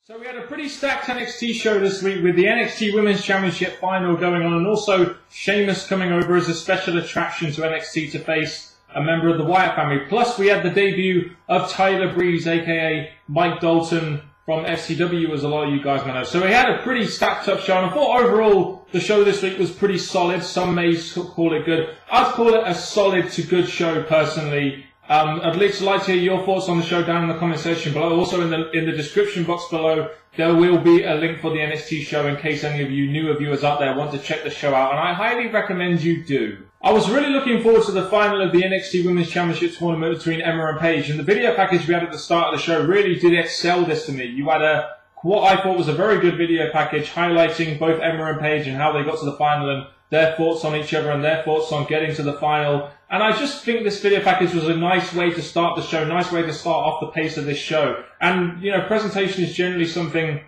So we had a pretty stacked NXT show this week with the NXT Women's Championship final going on, and also Sheamus coming over as a special attraction to NXT to face a member of the Wyatt family. Plus we had the debut of Tyler Breeze, aka Mike Dalton from FCW, as a lot of you guys may know. So we had a pretty stacked up show, and I thought overall the show this week was pretty solid. Some may call it good. I'd call it a solid to good show personally. I'd like to hear your thoughts on the show down in the comment section below. Also in the description box below, there will be a link for the NXT show in case any of you newer viewers out there want to check the show out, and I highly recommend you do. I was really looking forward to the final of the NXT Women's Championship tournament between Emma and Paige, and the video package we had at the start of the show really did excel this to me. You had what I thought was a very good video package highlighting both Emma and Paige and how they got to the final and their thoughts on each other and their thoughts on getting to the final. And I just think this video package was a nice way to start the show, nice way to start off the pace of this show. And, you know, presentation is generally something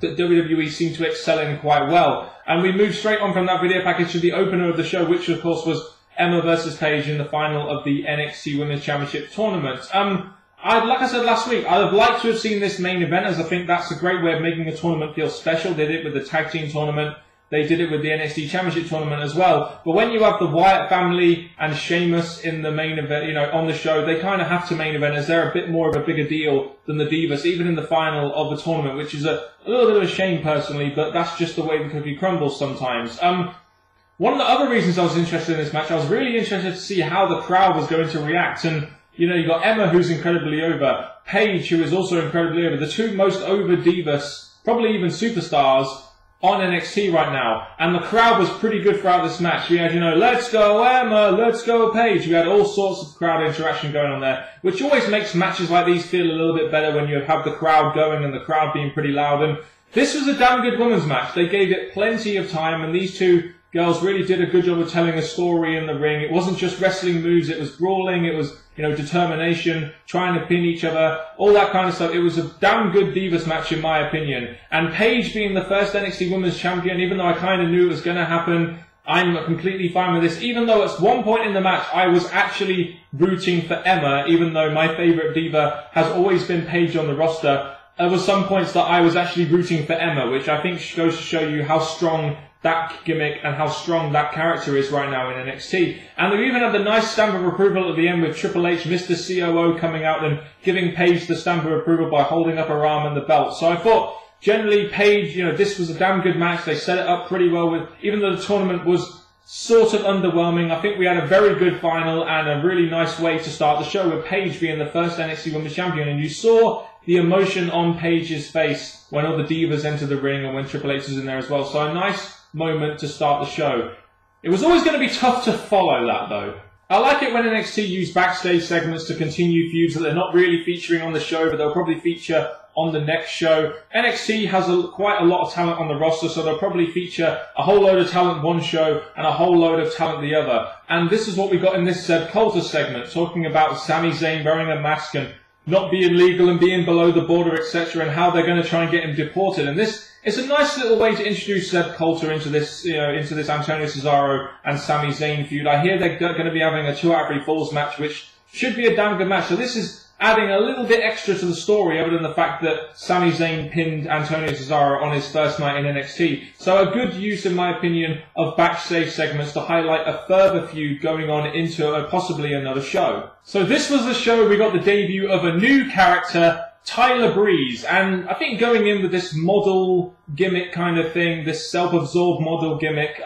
that WWE seem to excel in quite well. And we moved straight on from that video package to the opener of the show, which of course was Emma versus Paige in the final of the NXT Women's Championship tournament. Like I said last week, I'd have liked to have seen this main event, as I think that's a great way of making a tournament feel special. They did it with the tag team tournament. They did it with the NXT Championship tournament as well. But when you have the Wyatt family and Sheamus in the main event, you know, on the show, they kind of have to main event as they're a bit more of a bigger deal than the Divas, even in the final of the tournament, which is a little bit of a shame personally, but that's just the way the cookie crumbles sometimes. One of the other reasons I was interested in this match, I was really interested to see how the crowd was going to react. And, you know, you got Emma, who's incredibly over, Paige, who is also incredibly over, the two most over Divas, probably even superstars, on NXT right now, and the crowd was pretty good throughout this match. We had, you know, let's go Emma, let's go Paige. We had all sorts of crowd interaction going on there, which always makes matches like these feel a little bit better when you have the crowd going and the crowd being pretty loud. And this was a damn good women's match. They gave it plenty of time, and these two girls really did a good job of telling a story in the ring. It wasn't just wrestling moves, it was brawling, it was, you know, determination, trying to pin each other, all that kind of stuff. It was a damn good Divas match in my opinion. And Paige being the first NXT Women's Champion, even though I kind of knew it was going to happen, I'm completely fine with this. Even though at one point in the match I was actually rooting for Emma, even though my favourite Diva has always been Paige on the roster, there were some points that I was actually rooting for Emma, which I think goes to show you how strong that gimmick and how strong that character is right now in NXT. And they even had the nice stamp of approval at the end with Triple H, Mr. COO, coming out and giving Paige the stamp of approval by holding up her arm and the belt. So I thought, generally, Paige, you know, this was a damn good match. They set it up pretty well with, even though the tournament was sort of underwhelming, I think we had a very good final and a really nice way to start the show with Paige being the first NXT Women's Champion. And you saw the emotion on Paige's face when all the Divas entered the ring and when Triple H was in there as well. So a nice moment to start the show. It was always going to be tough to follow that though. I like it when NXT use backstage segments to continue feuds that they're not really featuring on the show, but they'll probably feature on the next show. NXT has quite a lot of talent on the roster, so they'll probably feature a whole load of talent one show and a whole load of talent the other. And this is what we got in this Zeb Coulter segment, talking about Sami Zayn wearing a mask and not being legal and being below the border, etc., and how they're going to try and get him deported. And this is a nice little way to introduce Zeb Coulter into this, you know, into this Antonio Cesaro and Sami Zayn feud. I hear they're going to be having a 2 out of 3 falls match, which should be a damn good match. So this is adding a little bit extra to the story, other than the fact that Sami Zayn pinned Antonio Cesaro on his first night in NXT. So a good use, in my opinion, of backstage segments to highlight a further feud going on into possibly another show. So this was the show. We got the debut of a new character, Tyler Breeze, and I think going in with this model gimmick kind of thing, this self-absorbed model gimmick,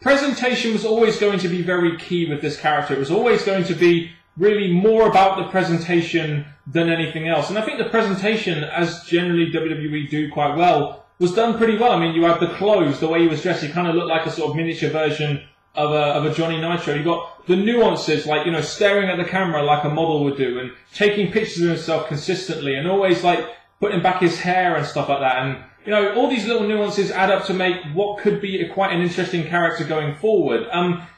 presentation was always going to be very key with this character. It was always going to be really more about the presentation than anything else. And I think the presentation, as generally WWE do quite well, was done pretty well. I mean, you had the clothes, the way he was dressed, he kind of looked like a sort of miniature version of a Johnny Nitro. You got the nuances, like, you know, staring at the camera like a model would do, and taking pictures of himself consistently, and always like putting back his hair and stuff like that. And, you know, all these little nuances add up to make what could be quite an interesting character going forward.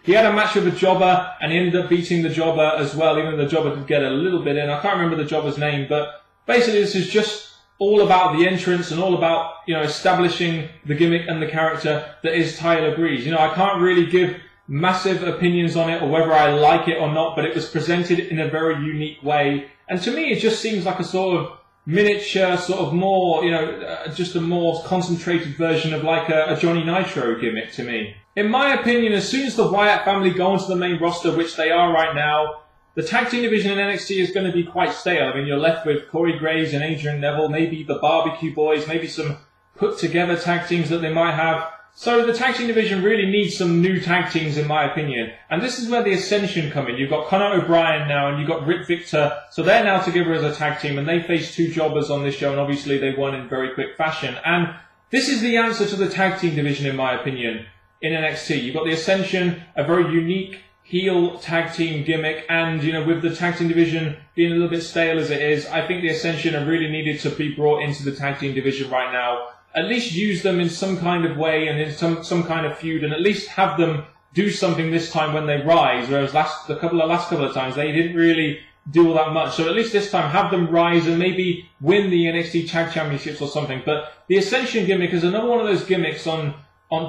He had a match with a jobber, and he ended up beating the jobber as well, even though the jobber did get a little bit in. I can't remember the jobber's name, but basically this is just all about the entrance and all about, you know, establishing the gimmick and the character that is Tyler Breeze. You know, I can't really give massive opinions on it or whether I like it or not, but it was presented in a very unique way. And to me, it just seems like a sort of miniature, sort of more, you know, just a more concentrated version of like a Johnny Nitro gimmick to me. In my opinion, as soon as the Wyatt family go onto the main roster, which they are right now, the tag team division in NXT is going to be quite stale. I mean, you're left with Corey Graves and Adrian Neville, maybe the Barbecue Boys, maybe some put-together tag teams that they might have. So the tag team division really needs some new tag teams, in my opinion. And this is where the Ascension come in. You've got Conor O'Brien now, and you've got Rick Victor. So they're now together as a tag team, and they face two jobbers on this show, and obviously they won in very quick fashion. And this is the answer to the tag team division, in my opinion, in NXT. You've got the Ascension, a very unique heel tag team gimmick, and, you know, with the tag team division being a little bit stale as it is, I think the Ascension are really needed to be brought into the tag team division right now. At least use them in some kind of way and in some kind of feud, and at least have them do something this time when they rise, whereas last couple of times they didn't really do all that much. So at least this time have them rise and maybe win the NXT Tag Championships or something. But the Ascension gimmick is another one of those gimmicks on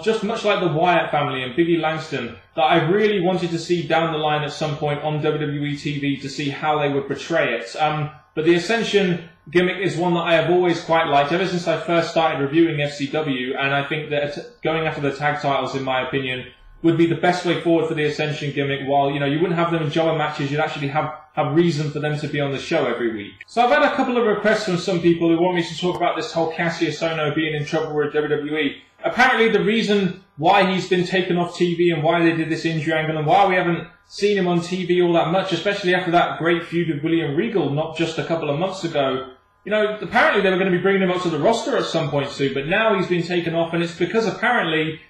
just much like the Wyatt family and Biggie Langston that I really wanted to see down the line at some point on WWE TV to see how they would portray it. But the Ascension gimmick is one that I have always quite liked ever since I first started reviewing FCW, and I think that going after the tag titles, in my opinion, would be the best way forward for the Ascension gimmick. While, you know, you wouldn't have them in jobber matches, you'd actually have reason for them to be on the show every week. So I've had a couple of requests from some people who want me to talk about this whole Cassius Ohno being in trouble with WWE. Apparently the reason why he's been taken off TV and why they did this injury angle and why we haven't seen him on TV all that much, especially after that great feud with William Regal not just a couple of months ago. You know, apparently they were going to be bringing him up to the roster at some point soon, but now he's been taken off, and it's because apparently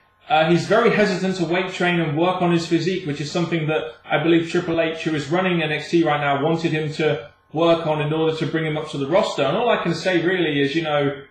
he's very hesitant to weight train and work on his physique, which is something that I believe Triple H, who is running NXT right now, wanted him to work on in order to bring him up to the roster. And all I can say really is, you know,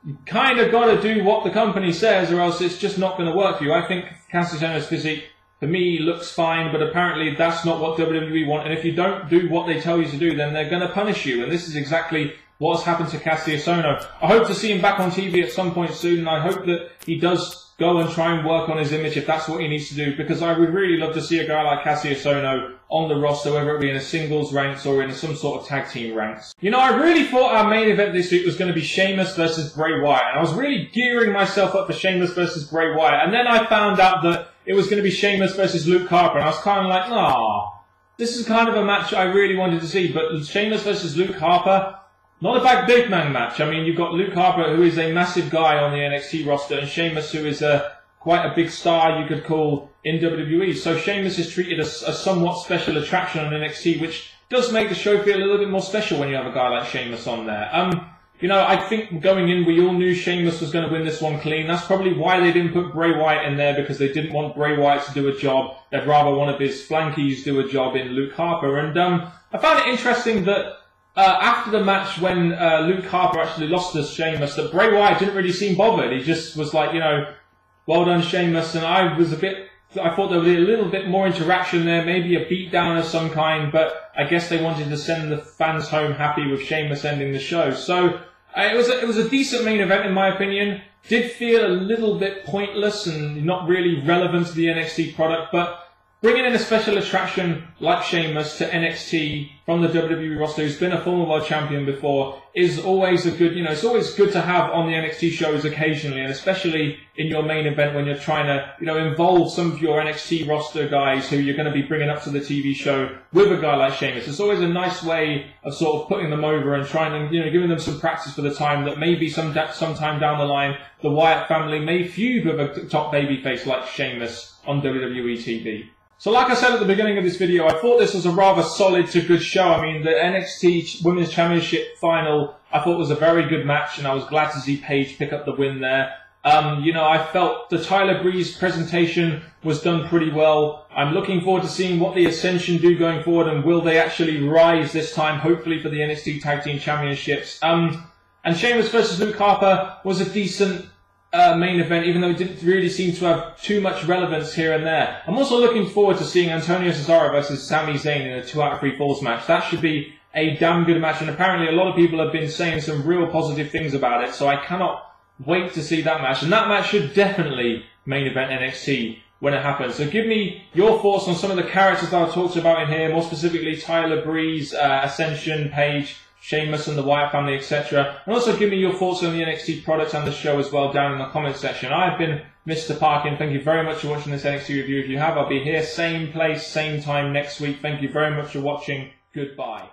you kind of got to do what the company says, or else it's just not going to work for you. I think Cassius Ohno's physique, for me, looks fine, but apparently that's not what WWE want. And if you don't do what they tell you to do, then they're going to punish you. And this is exactly what's happened to Cassius Ohno. I hope to see him back on TV at some point soon, and I hope that he does go and try and work on his image if that's what he needs to do, because I would really love to see a guy like Cassius Ohno on the roster, whether it be in a singles ranks or in some sort of tag team ranks. You know, I really thought our main event this week was going to be Sheamus versus Bray Wyatt, and I was really gearing myself up for Sheamus versus Bray Wyatt, and then I found out that it was going to be Sheamus versus Luke Harper, and I was kind of like, ah, this is kind of a match I really wanted to see, but Sheamus versus Luke Harper, not a big man match. I mean, you've got Luke Harper, who is a massive guy on the NXT roster, and Sheamus, who is quite a big star, you could call, in WWE. So Sheamus is treated as a somewhat special attraction on NXT, which does make the show feel a little bit more special when you have a guy like Sheamus on there. You know, I think going in, we all knew Sheamus was going to win this one clean. That's probably why they didn't put Bray Wyatt in there, because they didn't want Bray Wyatt to do a job. They'd rather one of his flankies do a job in Luke Harper. And I found it interesting that after the match, when Luke Harper actually lost to Sheamus, that Bray Wyatt didn't really seem bothered. He just was like, you know, well done, Sheamus. And I thought there would be a little bit more interaction there, maybe a beatdown of some kind, but I guess they wanted to send the fans home happy with Sheamus ending the show. So it was a decent main event, in my opinion. Did feel a little bit pointless and not really relevant to the NXT product, but bringing in a special attraction like Sheamus to NXT from the WWE roster, who's been a former world champion before, is always a good, you know, it's always good to have on the NXT shows occasionally, and especially in your main event when you're trying to, you know, involve some of your NXT roster guys who you're going to be bringing up to the TV show with a guy like Sheamus. It's always a nice way of sort of putting them over and trying to, you know, giving them some practice for the time that maybe sometime down the line, the Wyatt family may feud with a top babyface like Sheamus on WWE TV. So like I said at the beginning of this video, I thought this was a rather solid to good show. I mean, the NXT Women's Championship final, I thought was a very good match, and I was glad to see Paige pick up the win there. You know, I felt the Tyler Breeze presentation was done pretty well. I'm looking forward to seeing what the Ascension do going forward, and will they actually rise this time, hopefully for the NXT Tag Team Championships. And Sheamus versus Luke Harper was a decent main event, even though it didn't really seem to have too much relevance here and there. I'm also looking forward to seeing Antonio Cesaro versus Sami Zayn in a 2 out of 3 falls match. That should be a damn good match, and apparently a lot of people have been saying some real positive things about it, so I cannot wait to see that match. And that match should definitely main event NXT when it happens. So give me your thoughts on some of the characters that I talked about in here, more specifically Tyler Breeze, Ascension, Paige. Sheamus and the Wyatt family, etc. And also give me your thoughts on the NXT products and the show as well down in the comment section. I've been Mr. Parkin. Thank you very much for watching this NXT review. If you have, I'll be here same place, same time next week. Thank you very much for watching. Goodbye.